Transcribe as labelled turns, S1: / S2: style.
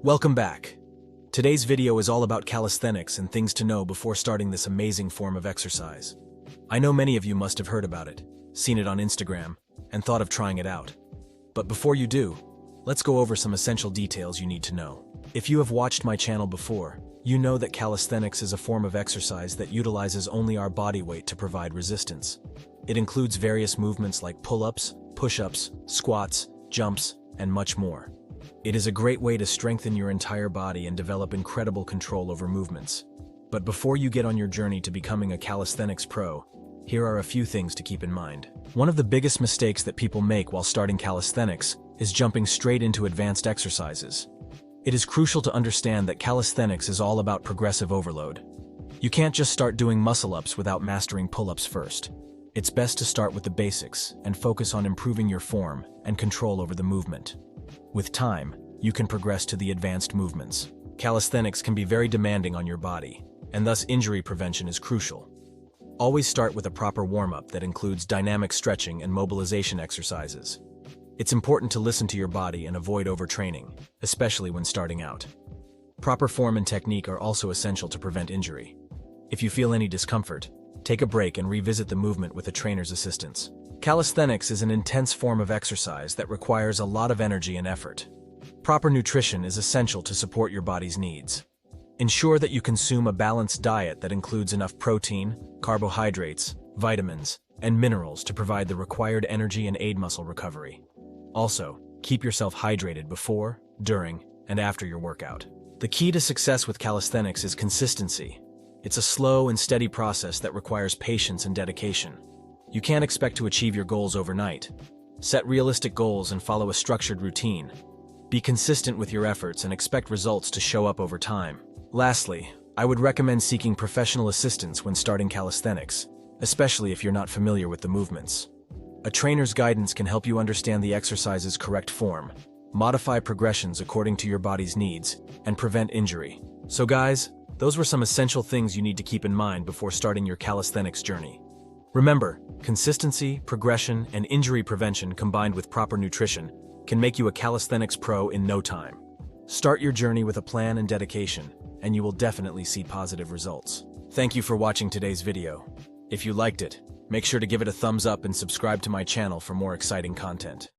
S1: Welcome back. Today's video is all about calisthenics and things to know before starting this amazing form of exercise. I know many of you must have heard about it, seen it on Instagram, and thought of trying it out. But before you do, let's go over some essential details you need to know. If you have watched my channel before, you know that calisthenics is a form of exercise that utilizes only our body weight to provide resistance. It includes various movements like pull-ups, push-ups, squats, jumps, and much more. It is a great way to strengthen your entire body and develop incredible control over movements. But before you get on your journey to becoming a calisthenics pro, here are a few things to keep in mind. One of the biggest mistakes that people make while starting calisthenics is jumping straight into advanced exercises. It is crucial to understand that calisthenics is all about progressive overload. You can't just start doing muscle-ups without mastering pull-ups first. It's best to start with the basics and focus on improving your form and control over the movement. With time, you can progress to the advanced movements. Calisthenics can be very demanding on your body, and thus injury prevention is crucial. Always start with a proper warm-up that includes dynamic stretching and mobilization exercises. It's important to listen to your body and avoid overtraining, especially when starting out. Proper form and technique are also essential to prevent injury. If you feel any discomfort, take a break and revisit the movement with a trainer's assistance. Calisthenics is an intense form of exercise that requires a lot of energy and effort. Proper nutrition is essential to support your body's needs. Ensure that you consume a balanced diet that includes enough protein, carbohydrates, vitamins, and minerals to provide the required energy and aid muscle recovery. Also, keep yourself hydrated before, during, and after your workout. The key to success with calisthenics is consistency. It's a slow and steady process that requires patience and dedication. You can't expect to achieve your goals overnight. Set realistic goals and follow a structured routine. Be consistent with your efforts and expect results to show up over time. Lastly, I would recommend seeking professional assistance when starting calisthenics, especially if you're not familiar with the movements. A trainer's guidance can help you understand the exercise's correct form, modify progressions according to your body's needs, and prevent injury. So guys, those were some essential things you need to keep in mind before starting your calisthenics journey. Remember, consistency, progression, and injury prevention combined with proper nutrition can make you a calisthenics pro in no time. Start your journey with a plan and dedication, and you will definitely see positive results. Thank you for watching today's video. If you liked it, make sure to give it a thumbs up and subscribe to my channel for more exciting content.